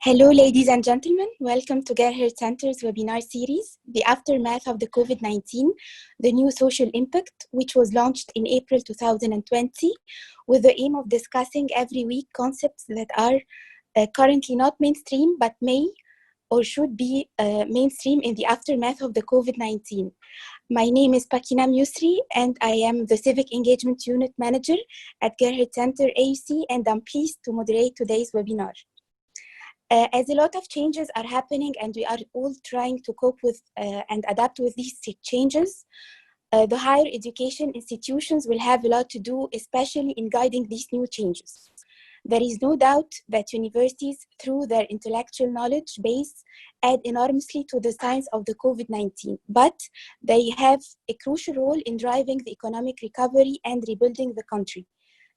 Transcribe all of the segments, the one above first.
Hello, ladies and gentlemen. Welcome to Gerhard Center's webinar series, The Aftermath of the COVID-19, the New Social Impact, which was launched in April 2020, with the aim of discussing every week concepts that are currently not mainstream, but may or should be mainstream in the aftermath of the COVID-19. My name is Pakinam Yusri, and I am the Civic Engagement Unit Manager at Gerhard Center AUC, and I'm pleased to moderate today's webinar. As a lot of changes are happening and we are all trying to cope with and adapt with these changes, the higher education institutions will have a lot to do, especially in guiding these new changes. There is no doubt that universities, through their intellectual knowledge base, add enormously to the science of the COVID-19, but they have a crucial role in driving the economic recovery and rebuilding the country.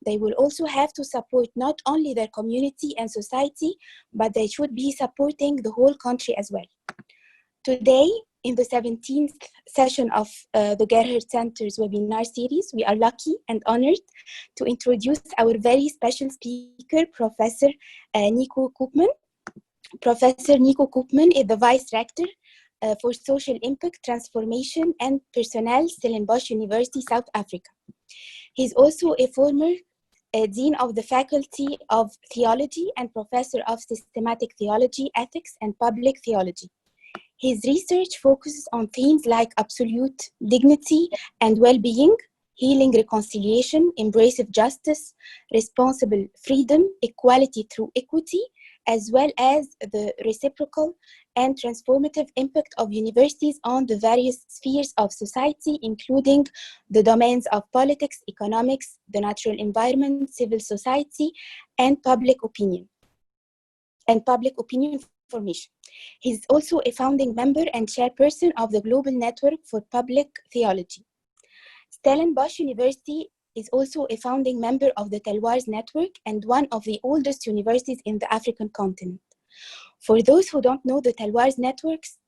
They will also have to support not only their community and society, but they should be supporting the whole country as well. Today, in the 17th session of the Gerhard Center's webinar series, we are lucky and honored to introduce our very special speaker, Professor Nico Koopman. Professor Nico Koopman is the Vice-Rector for Social Impact, Transformation and Personnel, Stellenbosch University, South Africa. He's also a former Dean of the Faculty of Theology and Professor of Systematic Theology, Ethics and Public Theology. His research focuses on themes like absolute dignity and well-being, healing reconciliation, embracive justice, responsible freedom, equality through equity, as well as the reciprocal and transformative impact of universities on the various spheres of society, including the domains of politics, economics, the natural environment, civil society, and public opinion formation. He's also a founding member and chairperson of the Global Network for Public Theology. Stellenbosch University is also a founding member of the Telwars Network and one of the oldest universities in the African continent. For those who don't know the Telwars Networks,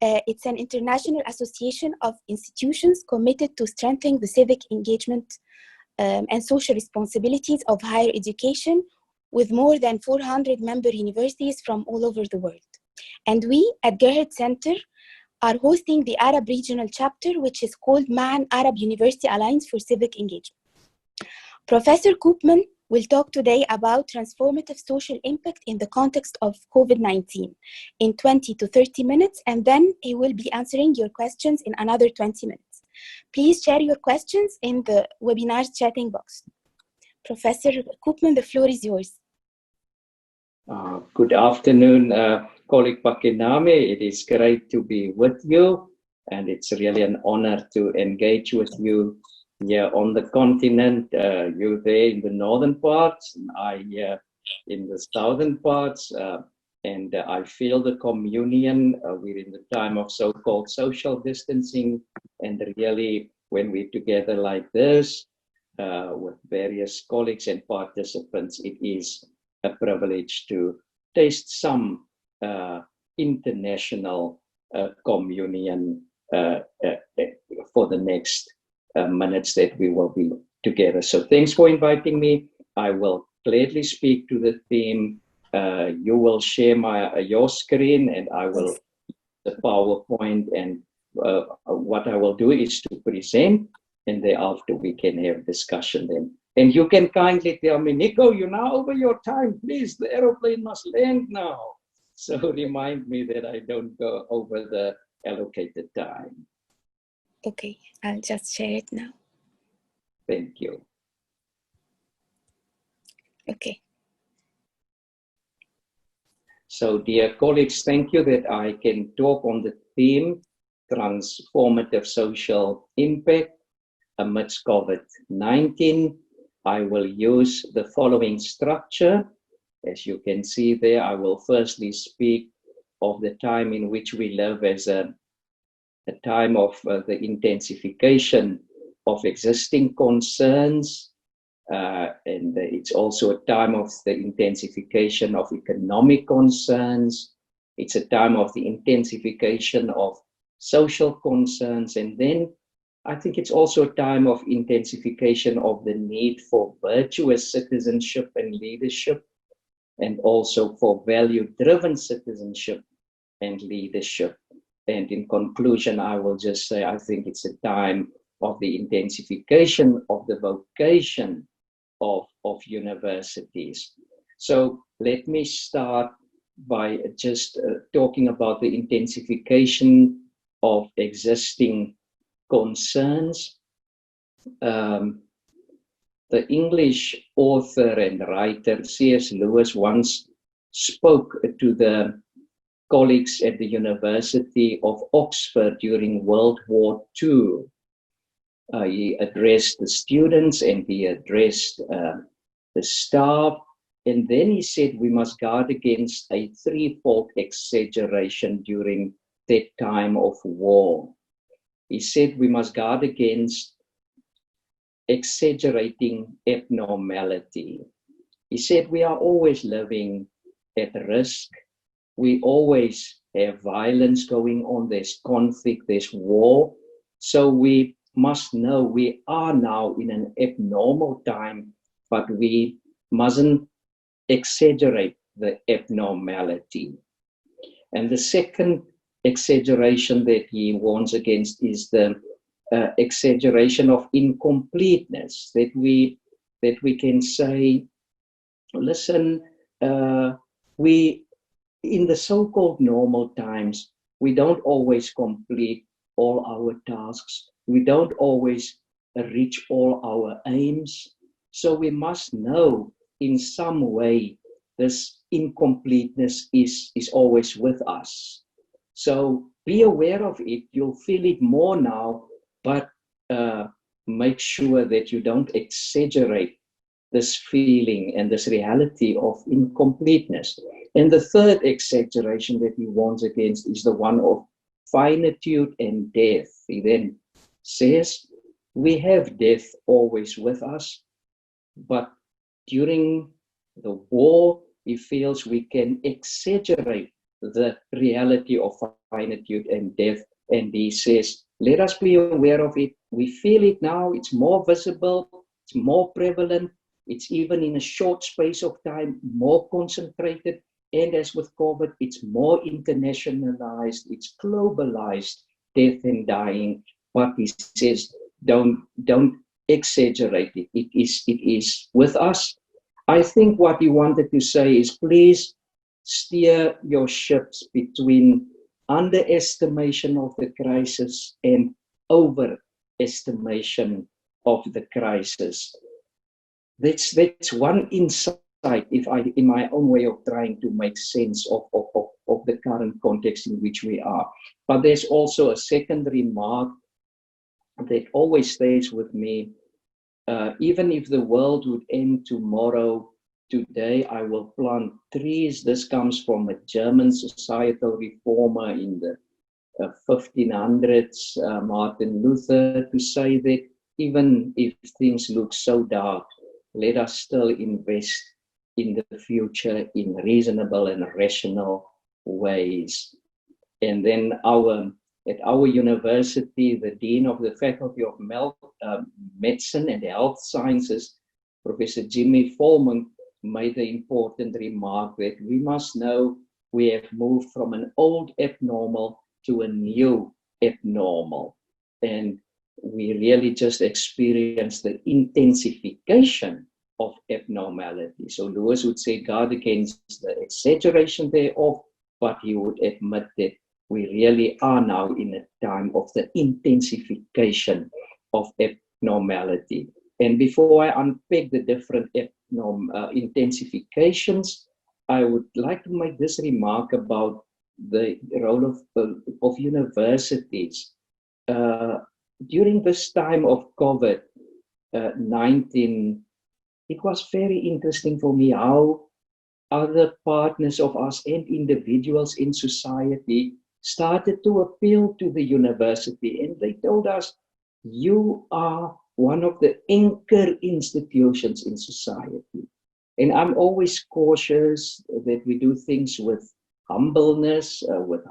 it's an international association of institutions committed to strengthening the civic engagement and social responsibilities of higher education, with more than 400 member universities from all over the world. And we at Gerhard Center are hosting the Arab Regional Chapter, which is called MAN Arab University Alliance for Civic Engagement. Professor Koopman will talk today about transformative social impact in the context of COVID-19 in 20 to 30 minutes, and then he will be answering your questions in another 20 minutes. Please share your questions in the webinar chatting box. Professor Koopman, the floor is yours. Good afternoon, colleague Pakiname. It is great to be with you, and it's really an honor to engage with you here on the continent. You there in the northern parts, and I here in the southern parts, and I feel the communion. We're in the time of so-called social distancing, and really when we're together like this with various colleagues and participants, it is a privilege to taste some international communion for the next minutes that we will be together. So thanks for inviting me. I will gladly speak to the theme. You will share your screen, and I will the PowerPoint, and what I will do is to present, and thereafter we can have discussion then. And you can kindly tell me, Nico, you're now over your time. Please, the aeroplane must land now. So remind me that I don't go over the allocated time. Okay, I'll just share it now. Thank you. Okay. So dear colleagues, thank you that I can talk on the theme, transformative social impact amidst COVID-19. I will use the following structure. As you can see there, I will firstly speak of the time in which we live as a time of the intensification of existing concerns. And it's also a time of the intensification of economic concerns. It's a time of the intensification of social concerns. And then I think it's also a time of intensification of the need for virtuous citizenship and leadership. and also for value-driven citizenship and leadership. And in conclusion, I will just say, I think it's a time of the intensification of the vocation of universities. So let me start by just talking about the intensification of existing concerns. The English author and writer C.S. Lewis once spoke to the colleagues at the University of Oxford during World War II. He addressed the students and he addressed the staff. And then he said, we must guard against a threefold exaggeration during that time of war. He said, we must guard against exaggerating abnormality. He said, we are always living at risk. We always have violence going on. There's conflict, there's war. So we must know we are now in an abnormal time, but we mustn't exaggerate the abnormality. And the second exaggeration that he warns against is the exaggeration of incompleteness, that we can say, listen, we in the so-called normal times, we don't always complete all our tasks. We don't always reach all our aims. So we must know in some way this incompleteness is always with us. So be aware of it. You'll feel it more now, but make sure that you don't exaggerate this feeling and this reality of incompleteness. And the third exaggeration that he warns against is the one of finitude and death. He then says, we have death always with us, but during the war, he feels we can exaggerate the reality of finitude and death. And he says, let us be aware of it. We feel it now. It's more visible. It's more prevalent. It's even in a short space of time, more concentrated. And as with COVID, it's more internationalized. It's globalized, death and dying. But he says, don't exaggerate it. It is with us. I think what he wanted to say is, please steer your ships between underestimation of the crisis and overestimation of the crisis. That's one insight, in my own way of trying to make sense of the current context in which we are. But there's also a second remark that always stays with me. Even if the world would end tomorrow, today I will plant trees. This comes from a German societal reformer in the 1500s, Martin Luther, to say that even if things look so dark, let us still invest in the future in reasonable and rational ways. And then at our university, the Dean of the Faculty of Medicine and Health Sciences, Professor Jimmy Foreman, made the important remark that we must know we have moved from an old abnormal to a new abnormal. And we really just experienced the intensification of abnormality. So Lewis would say guard against the exaggeration thereof, but he would admit that we really are now in a time of the intensification of abnormality. And before I unpack the different intensifications, I would like to make this remark about the role of universities. During this time of COVID-19, it was very interesting for me how other partners of us and individuals in society started to appeal to the university, and they told us, you are one of the anchor institutions in society. And I'm always cautious that we do things with humbleness, with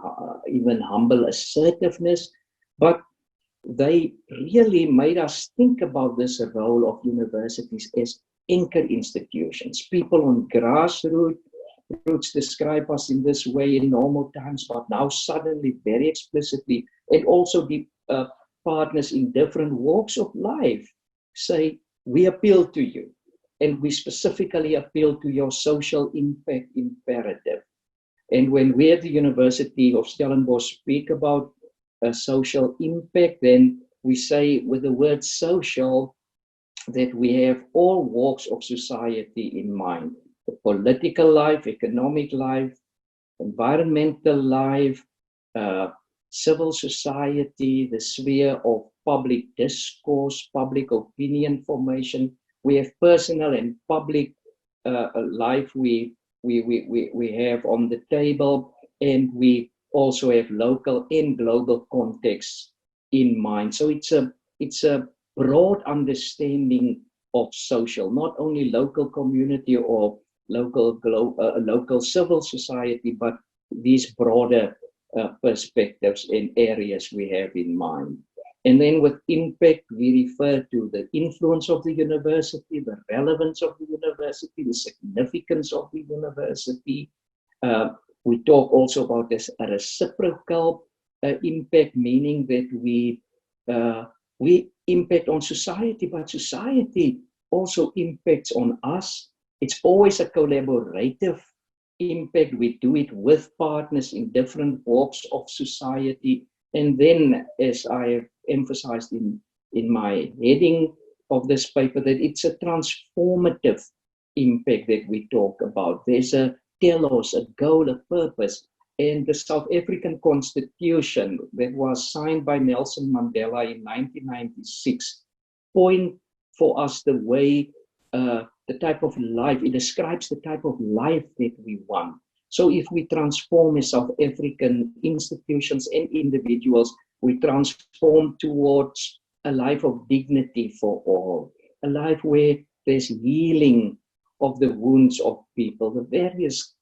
even humble assertiveness, but they really made us think about this role of universities as anchor institutions, people on grassroots roots describe us in this way in normal times, but now suddenly, very explicitly, and also the partners in different walks of life say, we appeal to you, and we specifically appeal to your social impact imperative. And when we at the University of Stellenbosch speak about a social impact, then we say with the word social that we have all walks of society in mind: the political life, economic life, environmental life, civil society, the sphere of public discourse, public opinion formation. We have personal and public life we have on the table, and we also have local and global contexts in mind. So it's a broad understanding of social, not only local community or local civil society, but these broader perspectives and areas we have in mind. And then with impact, we refer to the influence of the university, the relevance of the university, the significance of the university. We talk also about this a reciprocal impact, meaning that we impact on society, but society also impacts on us. It's always a collaborative impact. We do it with partners in different walks of society. And then, as I have emphasized in my heading of this paper, that it's a transformative impact that we talk about. There's a telos, a goal, a purpose. And the South African Constitution that was signed by Nelson Mandela in 1996 point for us the way, the type of life, it describes the type of life that we want. So if we transform as South African institutions and individuals, we transform towards a life of dignity for all, a life where there's healing of the wounds of people, the various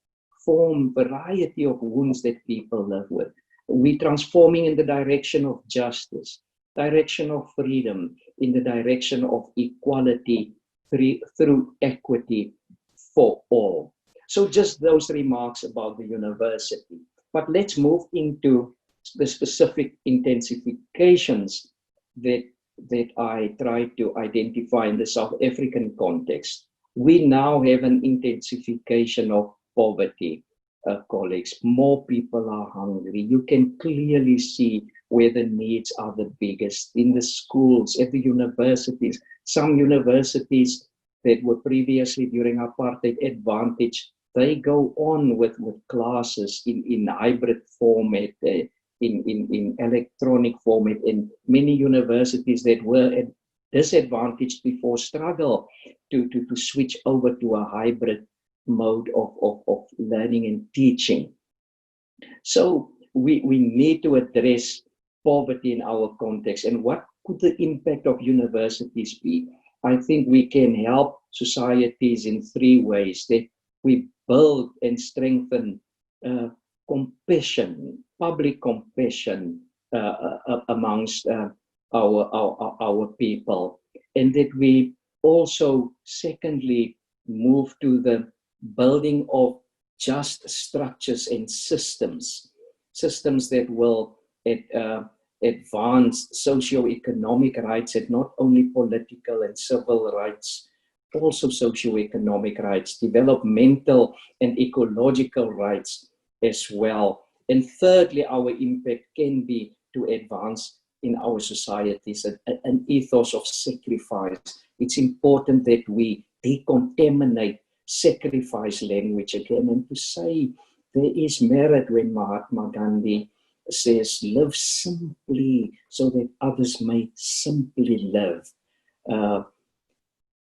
variety of wounds that people live with. We're transforming in the direction of justice, direction of freedom, in the direction of equality through equity for all. So just those remarks about the university. But let's move into the specific intensifications that I try to identify in the South African context. We now have an intensification of poverty, colleagues. More people are hungry. You can clearly see where the needs are the biggest in the schools, at the universities. Some universities that were previously during apartheid advantaged, they go on with classes in hybrid format, in electronic format, and many universities that were at disadvantaged before struggle to switch over to a hybrid mode of learning and teaching. So we need to address poverty in our context. And what could the impact of universities be? I think we can help societies in three ways: that we build and strengthen compassion, public compassion amongst our people, and that we also, secondly, move to the building of just structures and systems that will advance socio-economic rights, and not only political and civil rights, also socio-economic rights, developmental and ecological rights as well. And thirdly, our impact can be to advance in our societies an ethos of sacrifice. It's important that we decontaminate sacrifice language again, and to say there is merit when Mahatma Gandhi says, live simply so that others may simply live.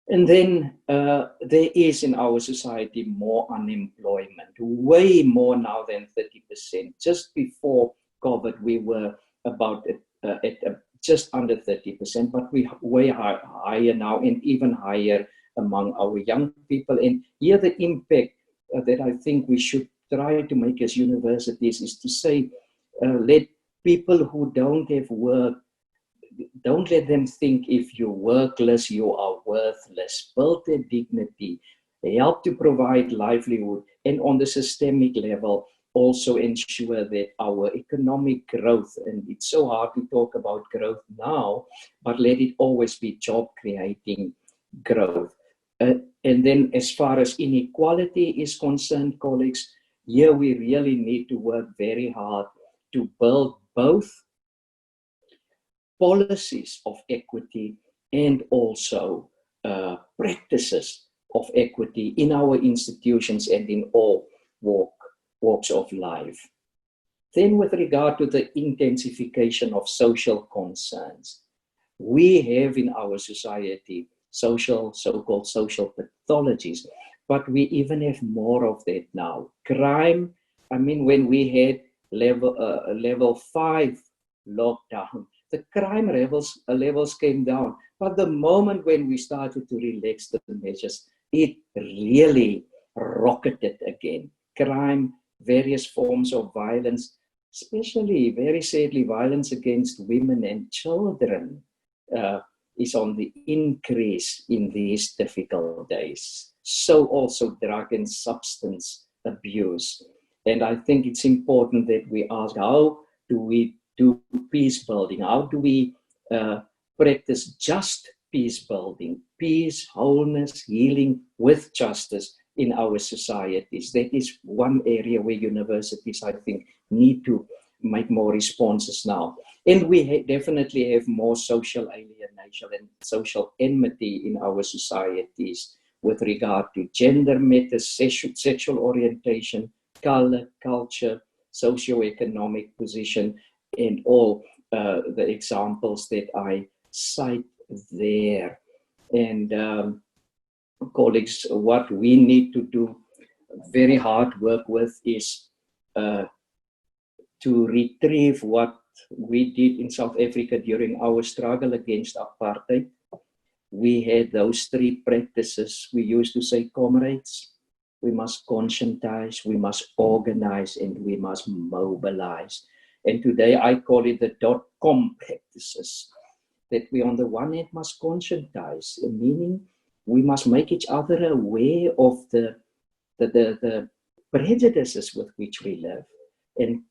And then there is in our society more unemployment, way more now than 30%. Just before COVID, we were about at just under 30%, but we're way higher now, and even higher among our young people. And here the impact that I think we should try to make as universities is to say, let people who don't have work, don't let them think if you're workless, you are worthless. Build their dignity, help to provide livelihood, and on the systemic level, also ensure that our economic growth, and it's so hard to talk about growth now, but let it always be job creating growth. And then as far as inequality is concerned, colleagues, here we really need to work very hard to build both policies of equity and also practices of equity in our institutions and in all walks of life. Then with regard to the intensification of social concerns, we have in our society so-called social pathologies, but we even have more of that now. Crime, I mean, when we had level 5 lockdown, the crime levels came down. But the moment when we started to relax the measures, it really rocketed again. Crime, various forms of violence, especially, very sadly, violence against women and children is on the increase in these difficult days. So also drug and substance abuse. And I think it's important that we ask, how do we do peace building? How do we practice just peace building, peace, wholeness, healing with justice in our societies? That is one area where universities, I think, need to make more responses now. And we definitely have more social alienation and social enmity in our societies with regard to gender matters, sexual orientation, color, culture, socioeconomic position, and all the examples that I cite there. And colleagues, what we need to do very hard work with is to retrieve what we did in South Africa during our struggle against apartheid. We had those 3 practices. We used to say, comrades, we must conscientize, we must organize, and we must mobilize. And today I call it the .com practices, that we on the one hand must conscientize, meaning we must make each other aware of the prejudices with which we live. And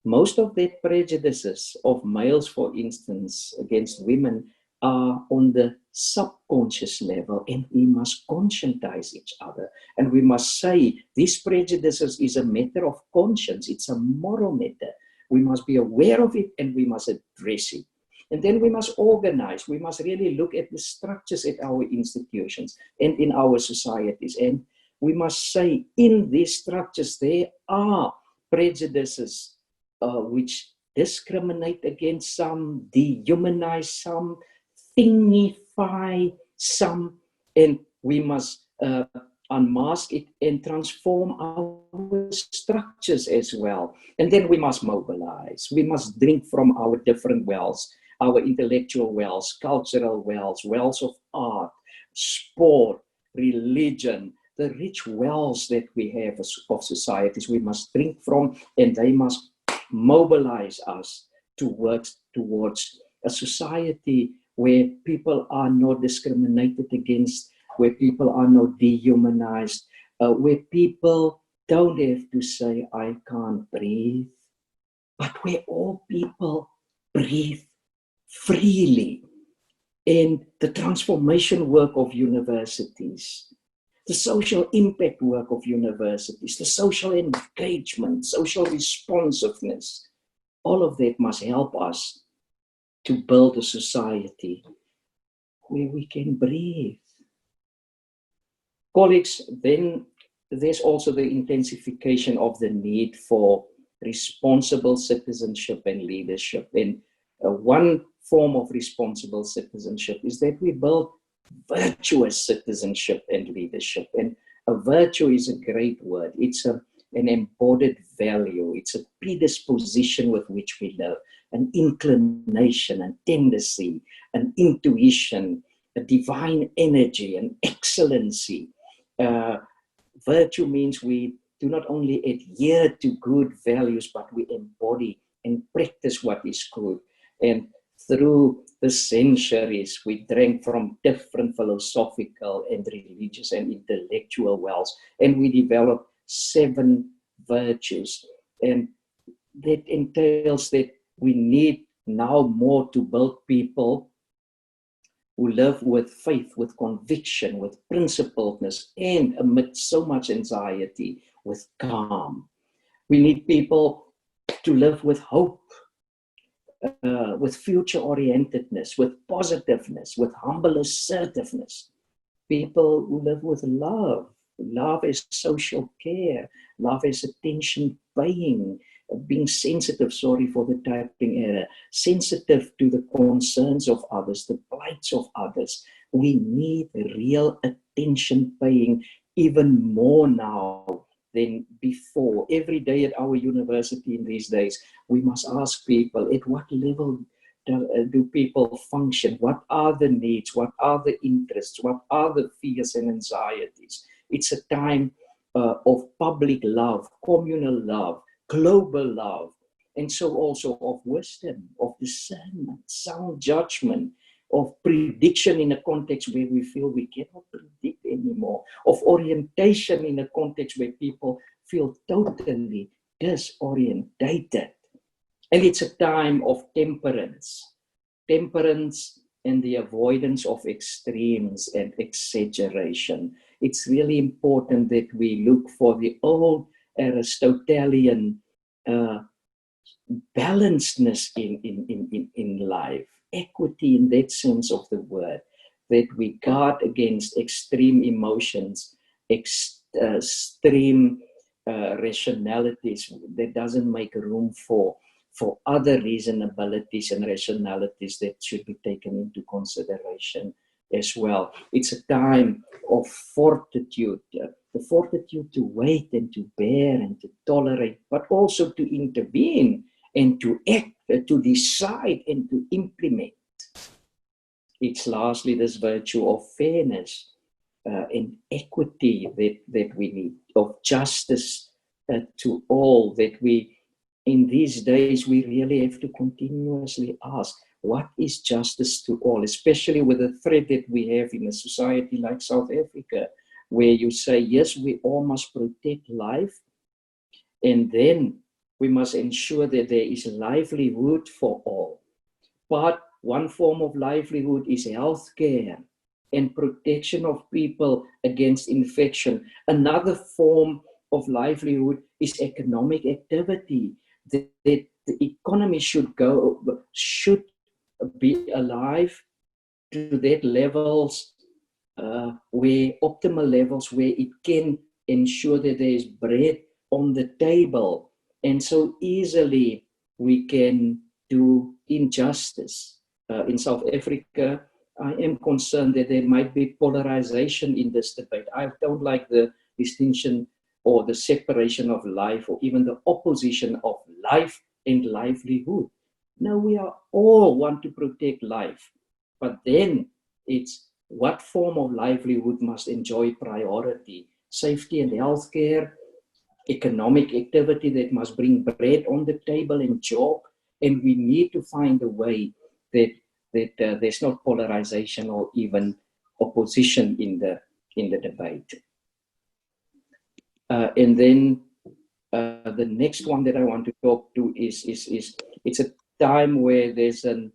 most of the prejudices of males, for instance, against women are on the subconscious level, and we must conscientize each other. And we must say, these prejudices is a matter of conscience, it's a moral matter. We must be aware of it and we must address it. And then we must organize. We must really look at the structures at our institutions and in our societies. And we must say, in these structures, there are prejudices which discriminate against some, dehumanize some, thingify some, and we must unmask it and transform our structures as well. And then we must mobilize. We must drink from our different wells, our intellectual wells, cultural wells, wells of art, sport, religion, the rich wells that we have of societies. We must drink from, and they must mobilize us to work towards a society where people are not discriminated against, where people are not dehumanized, where people don't have to say, I can't breathe, but where all people breathe freely. And the transformation work of universities, the social impact work of universities, the social engagement, social responsiveness, all of that must help us to build a society where we can breathe. Colleagues, then there's also the intensification of the need for responsible citizenship and leadership. And one form of responsible citizenship is that we build virtuous citizenship and leadership. And a virtue is a great word. It's an embodied value. It's a predisposition with which we live, an inclination, a tendency, an intuition, a divine energy, an excellency. Virtue means we do not only adhere to good values, but we embody and practice what is good. And through the centuries, we drank from different philosophical and religious and intellectual wells, and we developed 7 virtues. And that entails that we need now more to build people who live with faith, with conviction, with principledness, and amid so much anxiety, with calm. We need people to live with hope, with future-orientedness, with positiveness, with humble assertiveness. People who live with love. Love is social care. Love is attention paying, being sensitive, sorry for the typing error, sensitive to the concerns of others, the plights of others. We need real attention paying even more now than before. Every day at our university in these days, we must ask people, at what level do people function? What are the needs? What are the interests? What are the fears and anxieties? It's a time of public love, communal love, global love, and so also of wisdom, of discernment, sound judgment, of prediction in a context where we feel we cannot predict anymore, of orientation in a context where people feel totally disorientated. And it's a time of temperance and the avoidance of extremes and exaggeration. It's really important that we look for the old Aristotelian balancedness in life, equity in that sense of the word, that we guard against extreme emotions, extreme rationalities that doesn't make room for other reasonabilities and rationalities that should be taken into consideration as well. It's a time of fortitude, the fortitude to wait and to bear and to tolerate, but also to intervene and to act, to decide and to implement. It's lastly this virtue of fairness and equity that we need, of justice to all, that we, in these days, we really have to continuously ask, what is justice to all, especially with the threat that we have in a society like South Africa, where you say, yes, we all must protect life, and then we must ensure that there is livelihood for all. But one form of livelihood is healthcare and protection of people against infection. Another form of livelihood is economic activity. That the economy should be alive to that levels, where optimal levels, where it can ensure that there is bread on the table, and so easily we can do injustice. In South Africa, I am concerned that there might be polarization in this debate. I don't like the distinction or the separation of life, or even the opposition of life and livelihood. No, we are all want to protect life, but then it's what form of livelihood must enjoy priority. Safety and healthcare, economic activity that must bring bread on the table and job, and we need to find a way that there's not polarization or even opposition in the debate. And then the next one that I want to talk to is it's a time where there's an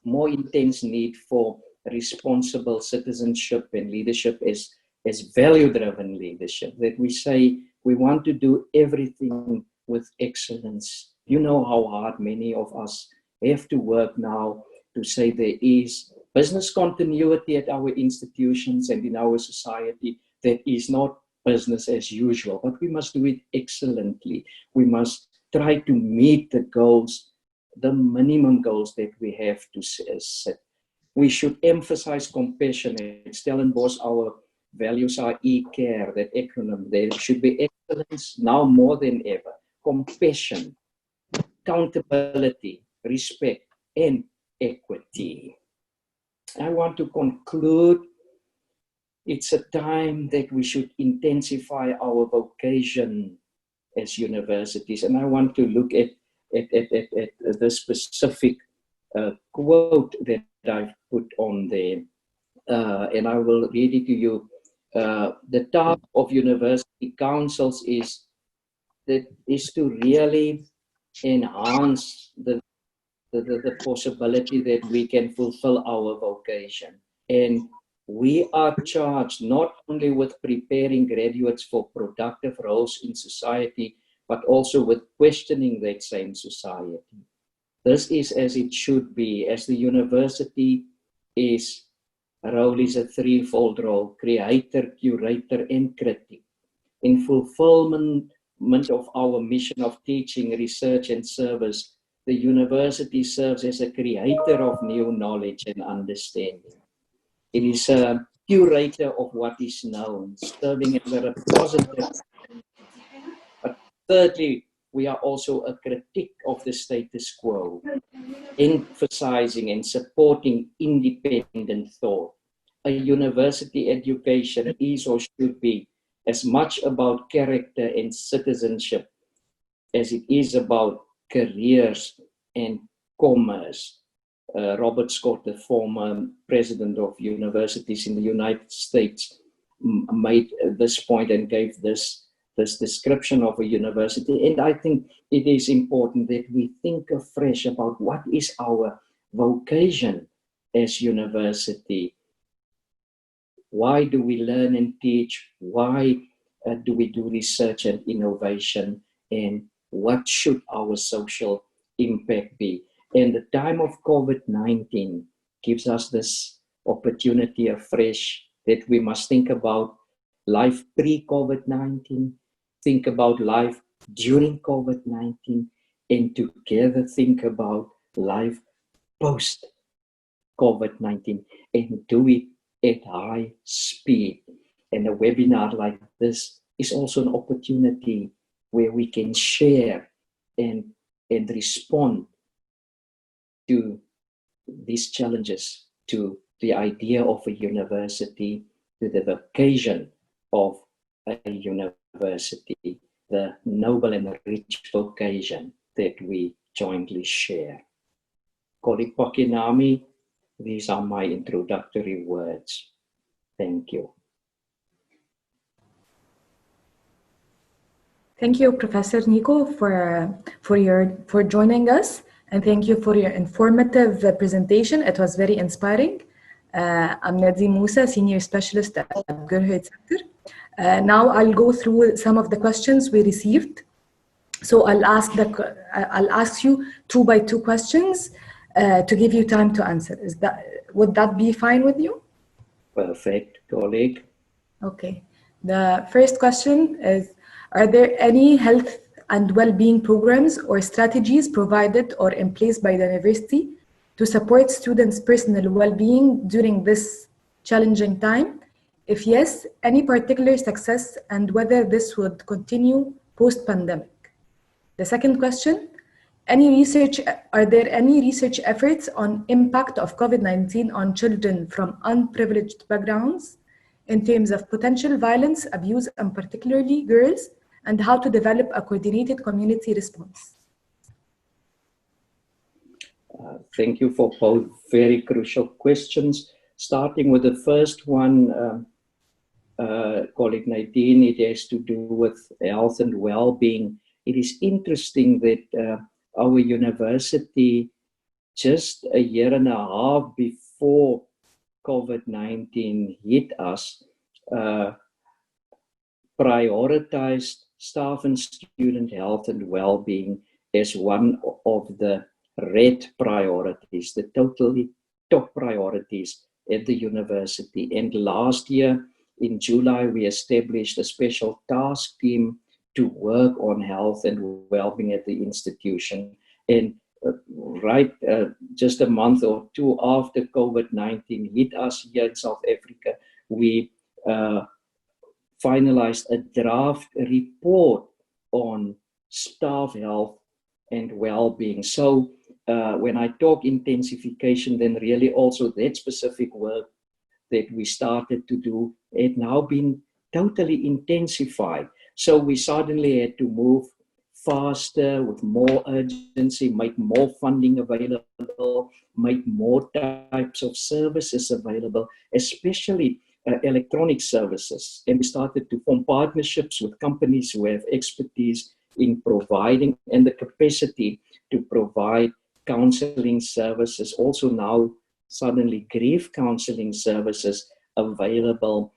more intense need for responsible citizenship and leadership as value-driven leadership, that we say we want to do everything with excellence. You know how hard many of us have to work now to say there is business continuity at our institutions and in our society that is not business as usual, but we must do it excellently. We must try to meet the goals, the minimum goals that we have to set. We should emphasize compassion. At Stellenbosch, our values are E-CARE, that acronym. There should be excellence now more than ever. Compassion, accountability, respect, and equity. I want to conclude. It's a time that we should intensify our vocation as universities. And I want to look at the specific quote that I've put on there. And I will read it to you. the task of university councils is to really enhance the possibility that we can fulfill our vocation. And we are charged not only with preparing graduates for productive roles in society, but also with questioning that same society. This is as it should be, as the university role is a threefold role: creator, curator, and critic. In fulfillment of our mission of teaching, research, and service, the university serves as a creator of new knowledge and understanding. It is a curator of what is known, serving as a repository. But thirdly, we are also a critic of the status quo, emphasizing and supporting independent thought. A university education is or should be as much about character and citizenship as it is about careers and commerce. Robert Scott, the former president of universities in the United States, made this point and gave this description of a university. And I think it is important that we think afresh about what is our vocation as university. Why do we learn and teach? Why do we do research and innovation? And what should our social impact be? And the time of COVID-19 gives us this opportunity afresh that we must think about life pre-COVID-19, think about life during COVID-19, and together think about life post-COVID-19, and do it at high speed. And a webinar like this is also an opportunity where we can share and respond to these challenges, to the idea of a university, to the vocation of a university, the noble and rich vocation that we jointly share. Colleague Pakinami, these are my introductory words. Thank you. Thank you, Professor Nico, for joining us, and thank you for your informative presentation. It was very inspiring. I'm Nadim Musa, Senior Specialist at Gerhard Center. Now I'll go through some of the questions we received. So I'll ask you 2 by 2 questions to give you time to answer. Would that be fine with you? Perfect, colleague. Okay. The first question is, are there any health and well-being programs or strategies provided or in place by the university to support students' personal well-being during this challenging time? If yes, any particular success and whether this would continue post-pandemic? The second question, are there any research efforts on impact of COVID-19 on children from unprivileged backgrounds in terms of potential violence, abuse, and particularly girls, and how to develop a coordinated community response? Thank you for both very crucial questions. Starting with the first one, colleague Nadine, it has to do with health and well-being. It is interesting that our university, just a year and a half before COVID-19 hit us, prioritized staff and student health and well-being as one of the red priorities, the totally top priorities at the university. And last year in July, we established a special task team to work on health and well-being at the institution. And just a month or 2 after COVID-19 hit us here in South Africa, we finalized a draft report on staff health and well-being. So when I talk intensification, then really also that specific work that we started to do had now been totally intensified. So we suddenly had to move faster with more urgency, make more funding available, make more types of services available, especially electronic services. And we started to form partnerships with companies who have expertise in providing and the capacity to provide counseling services. Also now, suddenly grief counseling services available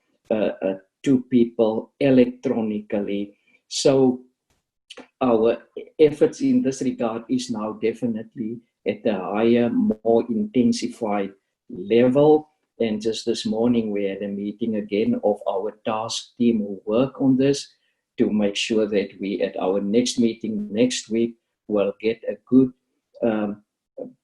to people electronically. So our efforts in this regard is now definitely at a higher, more intensified level. And just this morning, we had a meeting again of our task team who work on this to make sure that we, at our next meeting next week, will get a good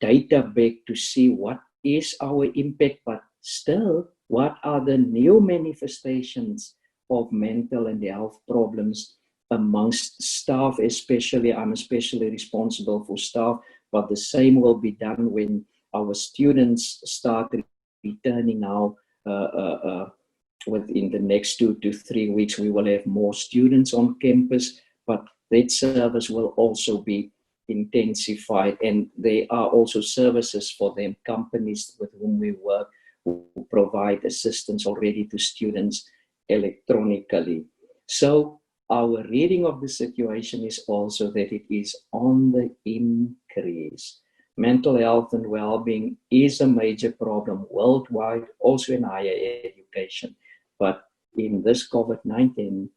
data back to see what is our impact, but still, what are the new manifestations of mental and health problems amongst staff, especially. I'm especially responsible for staff, but the same will be done when our students start returning now. Within the next 2 to 3 weeks, we will have more students on campus, but that service will also be intensified. And there are also services for them, companies with whom we work, who provide assistance already to students electronically. So our reading of the situation is also that it is on the increase. Mental health and well-being is a major problem worldwide, also in higher education. But in this COVID-19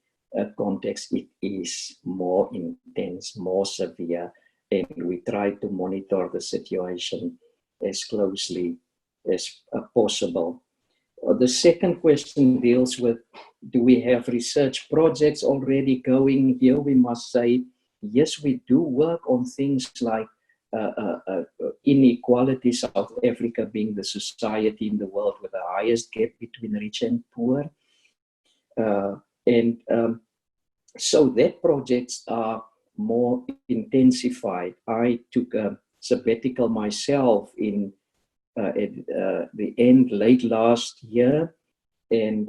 context, it is more intense, more severe, and we try to monitor the situation as closely as possible. The second question deals with, do we have research projects already going? Here we must say, yes, we do work on things like inequality, South Africa being the society in the world with the highest gap between rich and poor. So that projects are more intensified. I took a sabbatical myself in at the end, late last year, and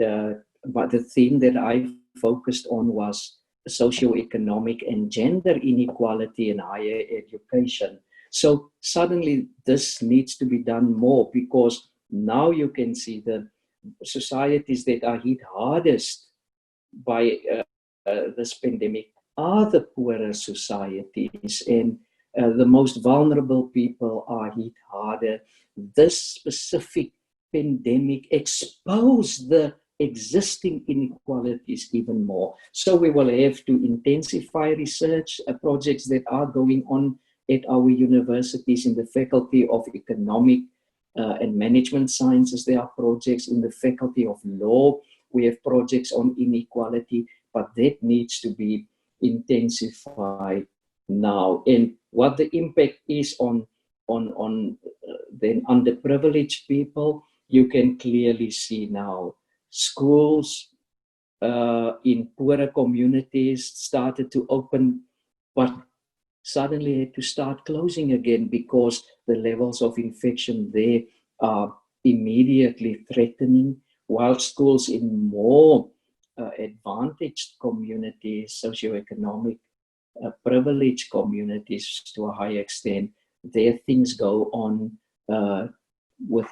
but the theme that I focused on was socioeconomic and gender inequality in higher education. So suddenly this needs to be done more, because now you can see the societies that are hit hardest by this pandemic are the poorer societies, and the most vulnerable people are hit harder. This specific pandemic exposed the existing inequalities even more. So we will have to intensify research projects that are going on at our universities in the Faculty of Economic and Management Sciences. There are projects in the Faculty of Law. We have projects on inequality, but that needs to be intensified now. And what the impact is on then underprivileged people, you can clearly see now. Schools in poorer communities started to open, but suddenly had to start closing again because the levels of infection there are immediately threatening, while schools in more advantaged communities, socioeconomic privileged communities to a high extent, there things go on with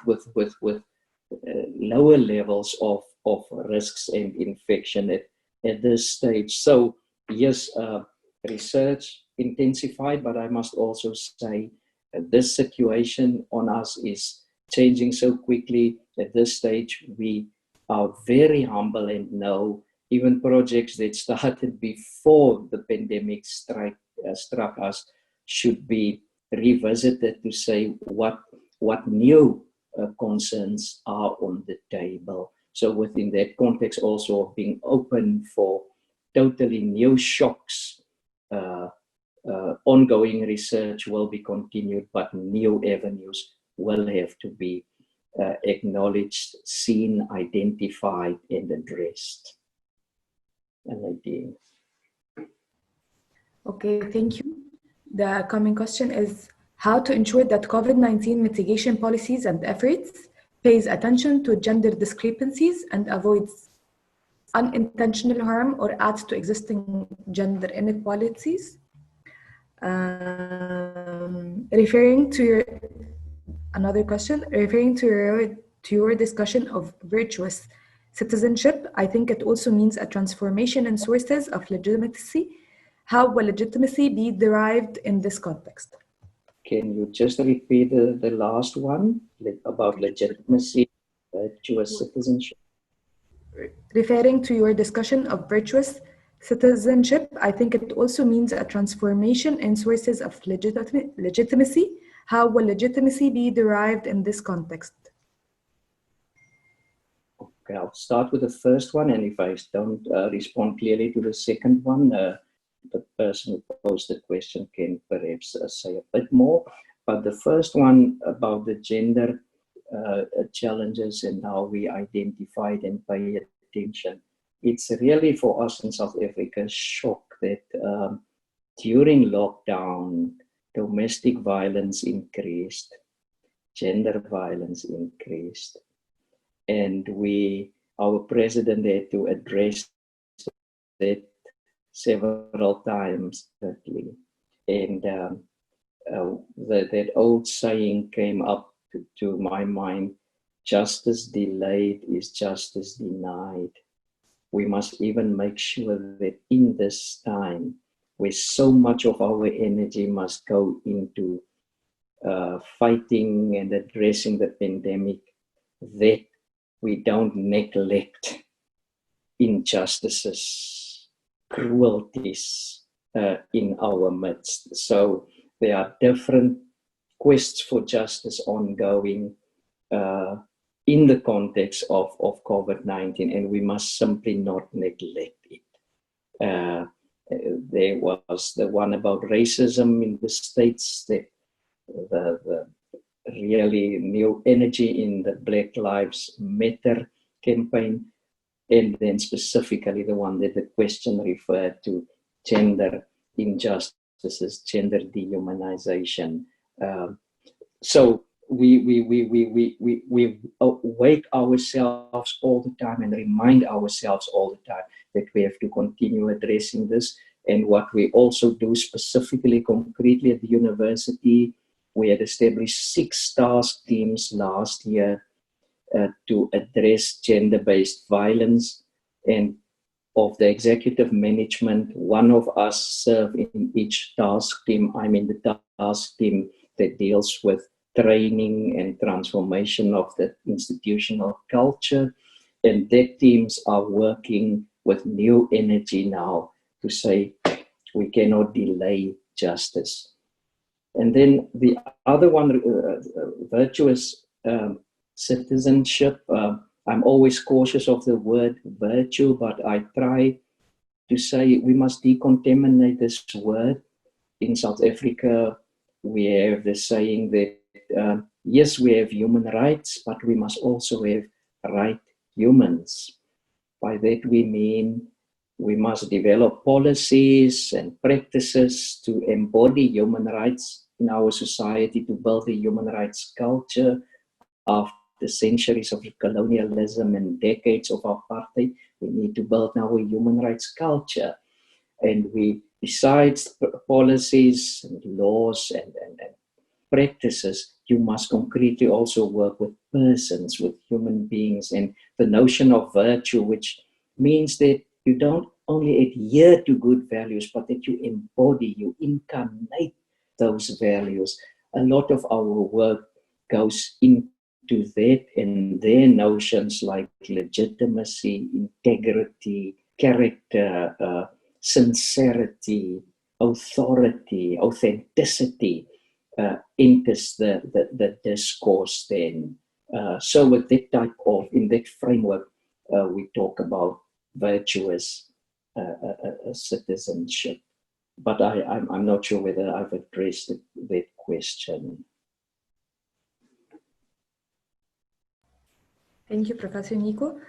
lower levels of risks and infection at this stage. So yes, research intensified, but I must also say this situation on us is changing so quickly. At this stage, we are very humble and know even projects that started before the pandemic struck us should be revisited to say what new concerns are on the table. So within that context also of being open for totally new shocks, ongoing research will be continued, but new avenues will have to be acknowledged, seen, identified, and addressed. Okay, thank you. The coming question is how to ensure that COVID-19 mitigation policies and efforts pays attention to gender discrepancies and avoids unintentional harm or adds to existing gender inequalities. Referring to your discussion of virtuous citizenship, I think it also means a transformation in sources of legitimacy. How will legitimacy be derived in this context? Can you just repeat the last one about legitimacy, virtuous citizenship? Referring to your discussion of virtuous citizenship, I think it also means a transformation in sources of legitimacy. How will legitimacy be derived in this context? Okay, I'll start with the first one, and if I don't respond clearly to the second one, the person who posed the question can perhaps say a bit more. But the first one about the gender challenges and how we identify it and pay attention. It's really for us in South Africa a shock that during lockdown, domestic violence increased, gender violence increased, and our president had to address that several times. And that old saying came up to my mind: justice delayed is justice denied. We must even make sure that in this time, where so much of our energy must go into fighting and addressing the pandemic, that we don't neglect injustices, cruelties in our midst. So there are different quests for justice ongoing in the context of COVID-19, and we must simply not neglect it. There was the one about racism in the States, the really new energy in the Black Lives Matter campaign, and then specifically the one that the question referred to, gender injustices, gender dehumanization. So we wake ourselves all the time and remind ourselves all the time that we have to continue addressing this. And what we also do specifically, concretely at the university, we had established 6 task teams last year to address gender-based violence. And of the executive management, one of us serve in each task team. I'm in the task team that deals with training and transformation of the institutional culture. And their teams are working with new energy now to say we cannot delay justice. And then the other one, virtuous citizenship. I'm always cautious of the word virtue, but I try to say we must decontaminate this word. In South Africa, we have the saying that yes, we have human rights, but we must also have right humans. By that we mean we must develop policies and practices to embody human rights in our society, to build a human rights culture after centuries of colonialism and decades of apartheid. We need to build now a human rights culture. And we, besides policies and laws and practices, you must concretely also work with persons, with human beings. And the notion of virtue, which means that you don't only adhere to good values, but that you embody, you incarnate those values. A lot of our work goes into that, and their notions like legitimacy, integrity, character, sincerity, authority, authenticity enters the discourse then. So with that type of, in that framework, we talk about virtuous citizenship. But I'm not sure whether I've addressed that question. Thank you, Professor Nico.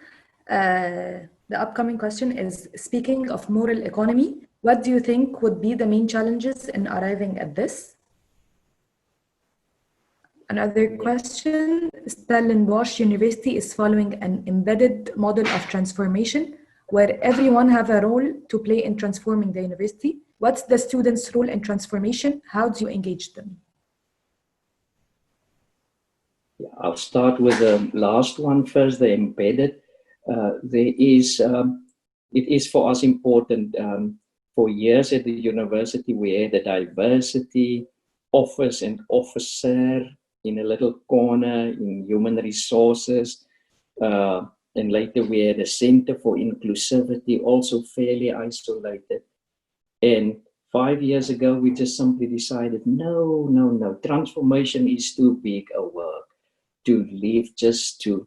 The upcoming question is, speaking of moral economy, what do you think would be the main challenges in arriving at this? Another question, Stellenbosch University is following an embedded model of transformation where everyone have a role to play in transforming the university. What's the students' role in transformation? How do you engage them? Yeah, I'll start with the last one first, the embedded. it is for us important. For years at the university, we had a diversity office and officer in a little corner in human resources. And later we had a center for inclusivity, also fairly isolated. And 5 years ago, we just simply decided, no, transformation is too big a work to leave just to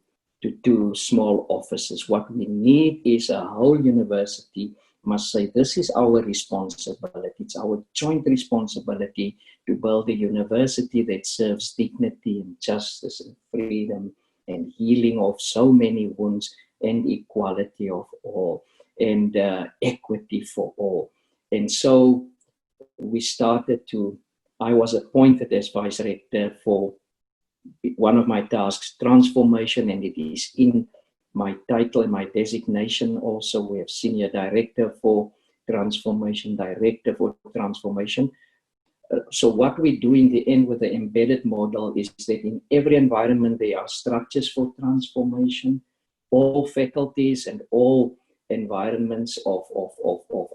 2 small offices. What we need is a whole university must say, this is our responsibility. It's our joint responsibility to build a university that serves dignity and justice and freedom and healing of so many wounds and equality of all and equity for all. And so we started to, I was appointed as Vice-Rector for one of my tasks, transformation, and it is in my title and my designation also. We have Senior Director for Transformation, Director for Transformation. So what we do in the end with the embedded model is that in every environment there are structures for transformation. All faculties and all environments of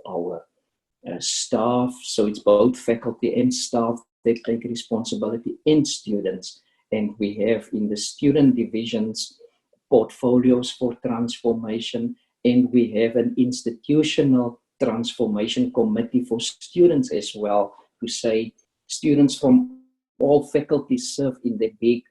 our staff, so it's both faculty and staff that take responsibility, and students. And we have in the student divisions portfolios for transformation, and we have an institutional transformation committee for students as well, to say students from all faculties serve in the big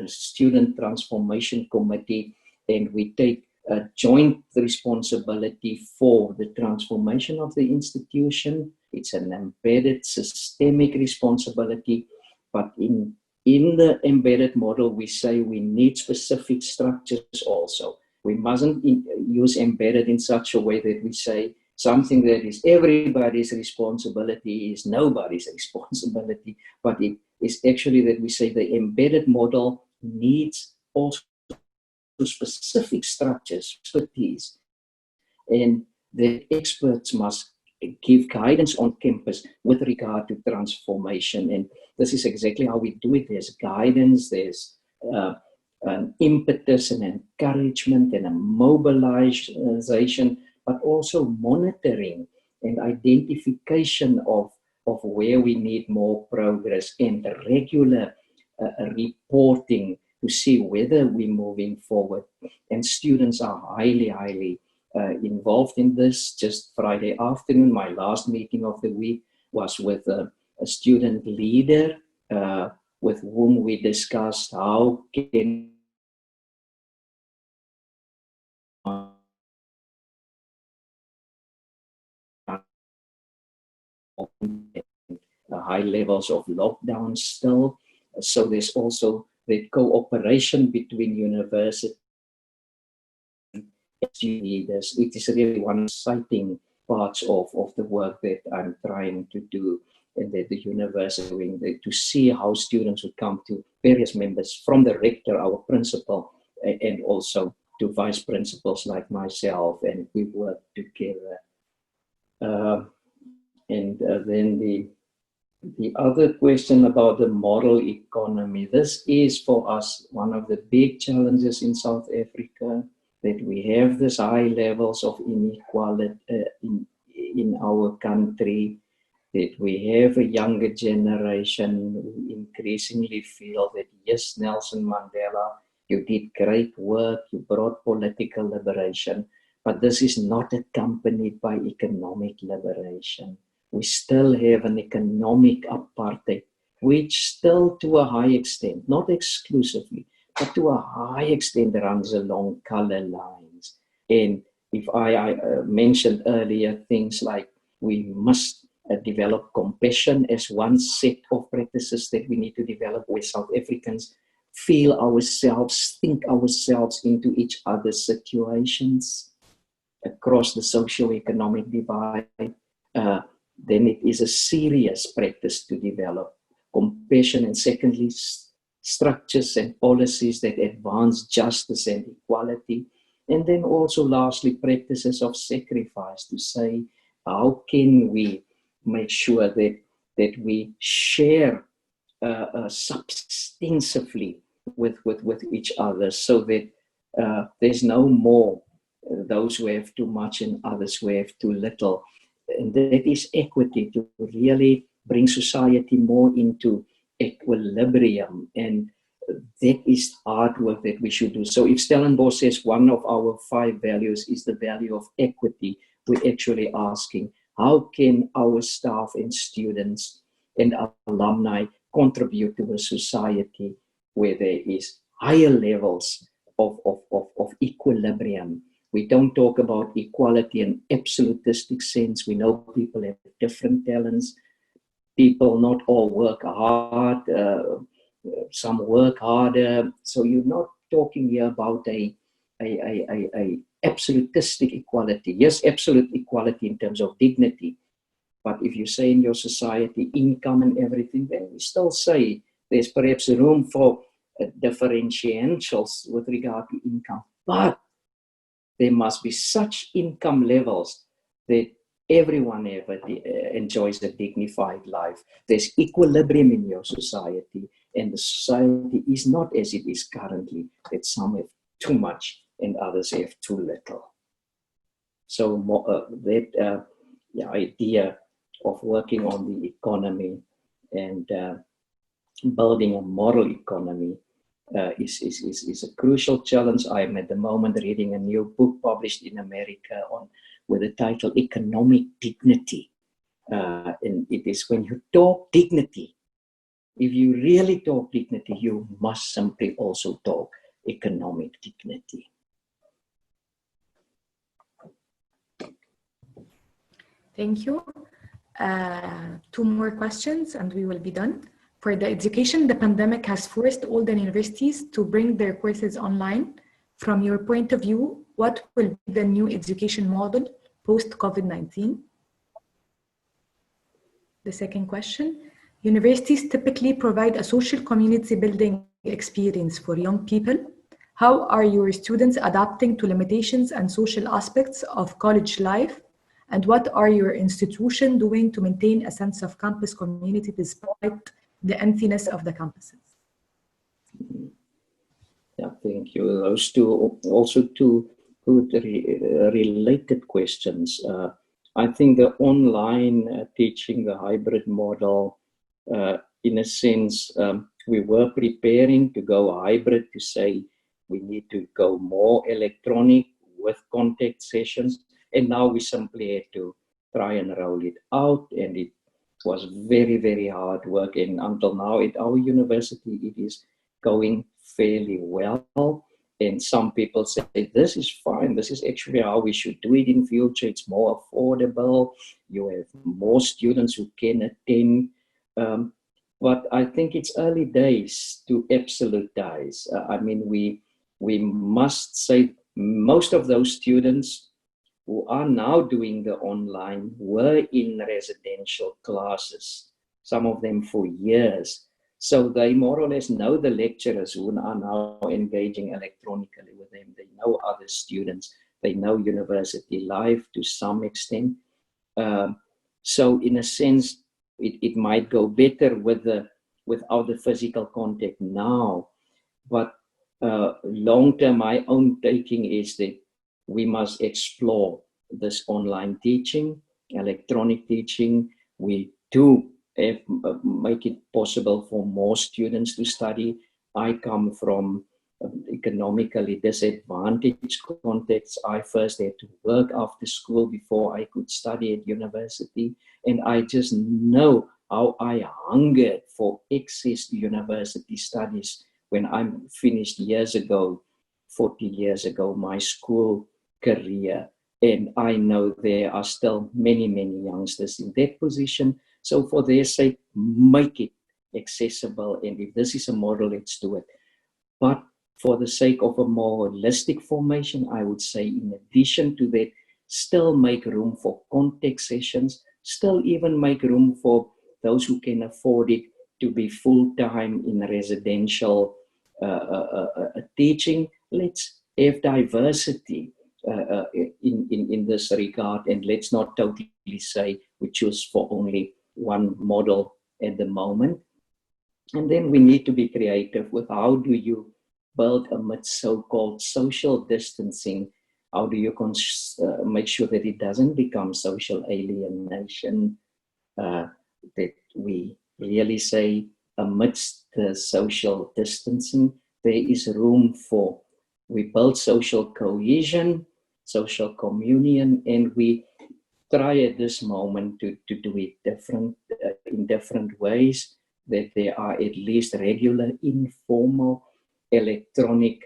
student transformation committee, and we take a joint responsibility for the transformation of the institution. It's an embedded systemic responsibility, but in the embedded model, we say we need specific structures also. We mustn't use embedded in such a way that we say something that is everybody's responsibility is nobody's responsibility, but it is actually that we say the embedded model needs also specific structures, expertise, and the experts must give guidance on campus with regard to transformation. And this is exactly how we do it. There's guidance, there's an impetus and encouragement and a mobilization, but also monitoring and identification of where we need more progress, and regular reporting to see whether we're moving forward. And students are highly involved in this. Just Friday afternoon, my last meeting of the week was with a student leader with whom we discussed how can high levels of lockdown still. So there's also the cooperation between university and leaders. It is really one exciting parts of the work that I'm trying to do, and that the university doing, to see how students would come to various members, from the rector, our principal, and also to vice principals like myself, and we work together. Then the other question about the model economy. This is for us one of the big challenges in South Africa, that we have this high levels of inequality in our country, that we have a younger generation who increasingly feel that, yes, Nelson Mandela, you did great work, you brought political liberation, but this is not accompanied by economic liberation. We still have an economic apartheid, which still to a high extent, not exclusively, but to a high extent runs along color lines. And if I mentioned earlier things like we must develop compassion as one set of practices that we need to develop, where South Africans feel ourselves, think ourselves into each other's situations across the socio-economic divide, then it is a serious practice to develop compassion. And secondly, structures and policies that advance justice and equality. And then also lastly, practices of sacrifice, to say, how can we make sure that we share substantively with each other, so that There's no more those who have too much and others who have too little. And that is equity, to really bring society more into equilibrium. And that is hard work that we should do. So if Stellenbosch says one of our 5 values is the value of equity, we're actually asking, how can our staff and students and alumni contribute to a society where there is higher levels of equilibrium? We don't talk about equality in absolutistic sense. We know people have different talents. People not all work hard. Some work harder. So you're not talking here about a absolutistic equality. Yes, absolute equality in terms of dignity. But if you say in your society income and everything, then we still say there's perhaps room for differentials with regard to income. But there must be such income levels that everyone enjoys a dignified life. There's equilibrium in your society, and the society is not as it is currently, that some have too much and others have too little. So the idea of working on the economy and building a moral economy is a crucial challenge. I am at the moment reading a new book published in America with the title Economic Dignity. And it is when you talk dignity, if you really talk dignity, you must simply also talk economic dignity. Thank you. 2 more questions and we will be done. For the education, the pandemic has forced all the universities to bring their courses online. From your point of view, what will be the new education model post-COVID-19? The second question, universities typically provide a social community building experience for young people. How are your students adapting to limitations and social aspects of college life? And what are your institution doing to maintain a sense of campus community despite the emptiness of the campuses? Yeah, thank you. Those also two good related questions. I think the online teaching, the hybrid model, in a sense, we were preparing to go hybrid, to say we need to go more electronic with contact sessions. And now we simply had to try and roll it out. And it was very, very hard work. And until now at our university, it is going fairly well. And some people say, this is fine. This is actually how we should do it in future. It's more affordable. You have more students who can attend. But I think it's early days to absolutize. I mean, we must say most of those students who are now doing the online were in residential classes, some of them for years. So they more or less know the lecturers who are now engaging electronically with them. They know other students. They know university life to some extent. So in a sense, it might go better without the physical contact now. But long term, my own taking is that we must explore this online teaching, electronic teaching. We do make it possible for more students to study. I come from economically disadvantaged contexts. I first had to work after school before I could study at university. And I just know how I hungered for access to university studies when I finished years ago, 40 years ago, my school career. And I know there are still many, many youngsters in that position. So for their sake, make it accessible. And if this is a model, let's do it. But for the sake of a more holistic formation, I would say in addition to that, still make room for contact sessions, still even make room for those who can afford it to be full-time in residential teaching. Let's have diversity in this regard, and let's not totally say we choose for only one model at the moment. And then we need to be creative with how do you build amidst so-called social distancing? How do you make sure that it doesn't become social alienation? That we really say amidst the social distancing, there is room for, we build social cohesion, social communion, and we try at this moment to do it in different ways, that there are at least regular informal electronic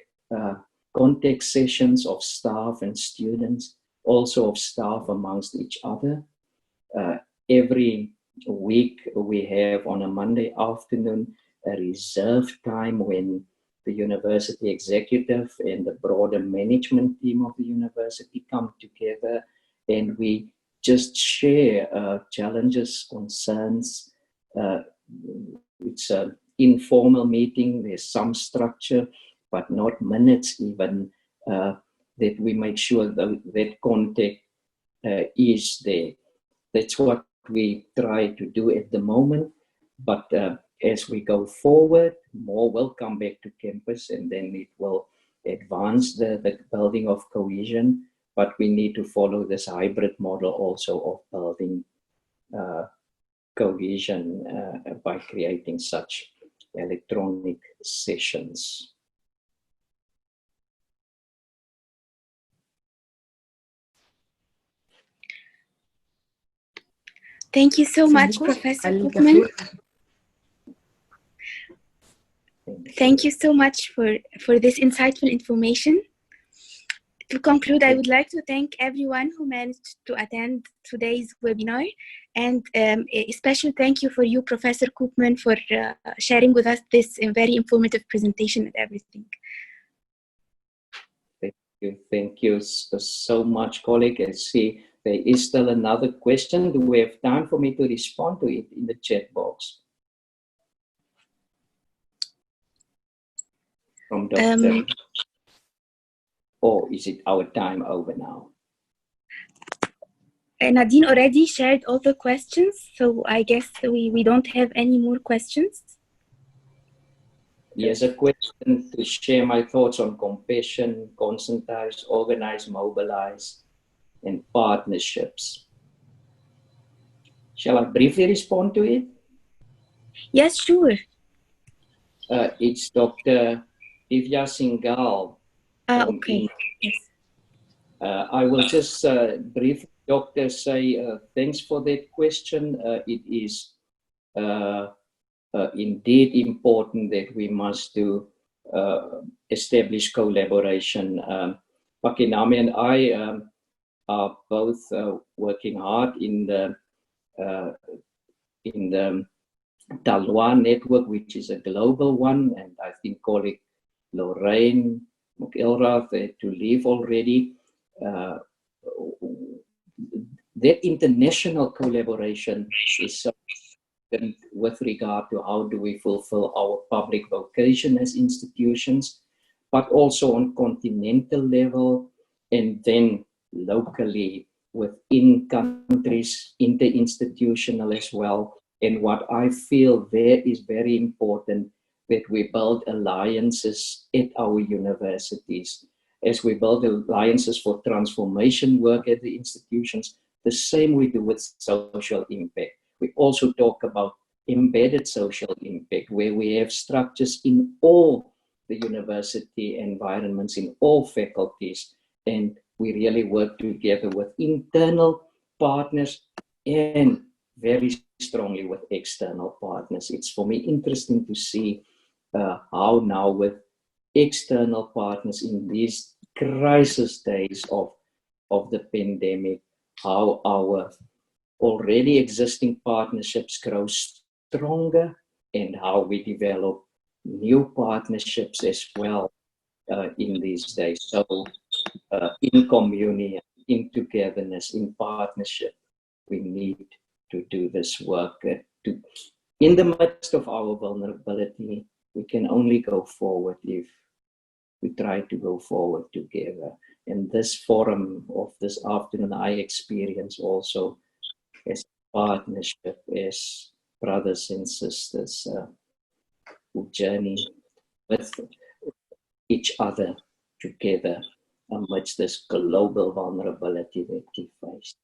contact sessions of staff and students, also of staff amongst each other. Every week we have on a Monday afternoon a reserved time when the university executive and the broader management team of the university come together, and we just share challenges, concerns. It's an informal meeting, there's some structure, but not minutes even, that we make sure that contact is there. That's what we try to do at the moment, but as we go forward, more will come back to campus, and then it will advance the building of cohesion, but we need to follow this hybrid model also of building cohesion by creating such electronic sessions. Thank you so much, Professor Koopman. Thank you so much for this insightful information. To conclude, I would like to thank everyone who managed to attend today's webinar, and a special thank you for you, Professor Koopman, for sharing with us this very informative presentation and everything. Thank you so much, colleague. I see there is still another question. Do we have time for me to respond to it in the chat box? From Dr. Or is it our time over now? Nadine already shared all the questions, so I guess we don't have any more questions. Yes, a question to share my thoughts on compassion, conscientize, organize, mobilize, and partnerships. Shall I briefly respond to it? Yes, sure. It's Dr. Divya Singhal. Okay. Yes. I will just briefly, Doctor, say thanks for that question. It is indeed important that we must do establish collaboration. Pakinami and I are both working hard in the Talwa network, which is a global one, and I think colleague Lorraine McElrath to leave already. That international collaboration is so important with regard to how do we fulfill our public vocation as institutions, but also on continental level, and then locally within countries, interinstitutional as well. And what I feel there is very important, that we build alliances at our universities. As we build alliances for transformation work at the institutions, the same we do with social impact. We also talk about embedded social impact, where we have structures in all the university environments, in all faculties, and we really work together with internal partners and very strongly with external partners. It's for me interesting to see how now with external partners in these crisis days of the pandemic, how our already existing partnerships grow stronger, and how we develop new partnerships as well in these days. So in communion, in togetherness, in partnership, we need to do this work. In the midst of our vulnerability, we can only go forward if we try to go forward together. And this forum of this afternoon, I experience also as partnership, as brothers and sisters who journey with each other together amidst this global vulnerability that we face.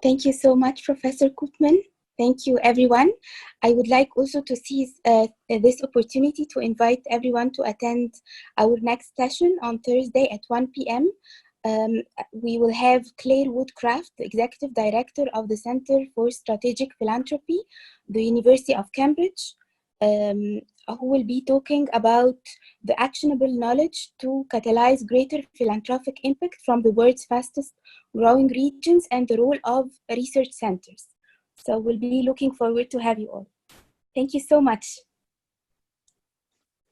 Thank you so much, Professor Koopman. Thank you, everyone. I would like also to seize this opportunity to invite everyone to attend our next session on Thursday at 1 p.m. We will have Claire Woodcraft, the Executive Director of the Center for Strategic Philanthropy, the University of Cambridge, who will be talking about the actionable knowledge to catalyze greater philanthropic impact from the world's fastest growing regions and the role of research centers. So we'll be looking forward to have you all. Thank you so much.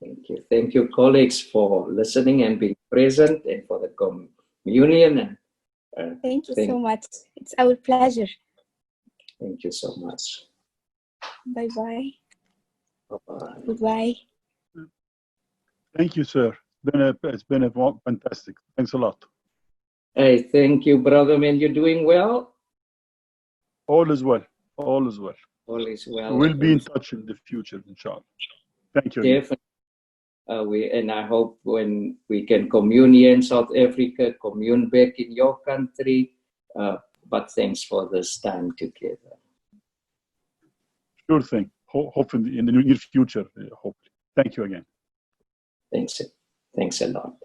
Thank you. Thank you, colleagues, for listening and being present, and for the communion. Thank you so much. It's our pleasure. Thank you so much. Bye-bye. Bye-bye. Goodbye. Thank you, sir. It's been fantastic. Thanks a lot. Hey, thank you, brother man. You're doing well? All is well. All is well. All is well. We'll be in touch in the future, inshallah. Thank you. Definitely. And I hope when we can commune here in South Africa, commune back in your country. But thanks for this time together. Sure thing. Hopefully in the near future, hopefully. Thank you again. Thanks a lot.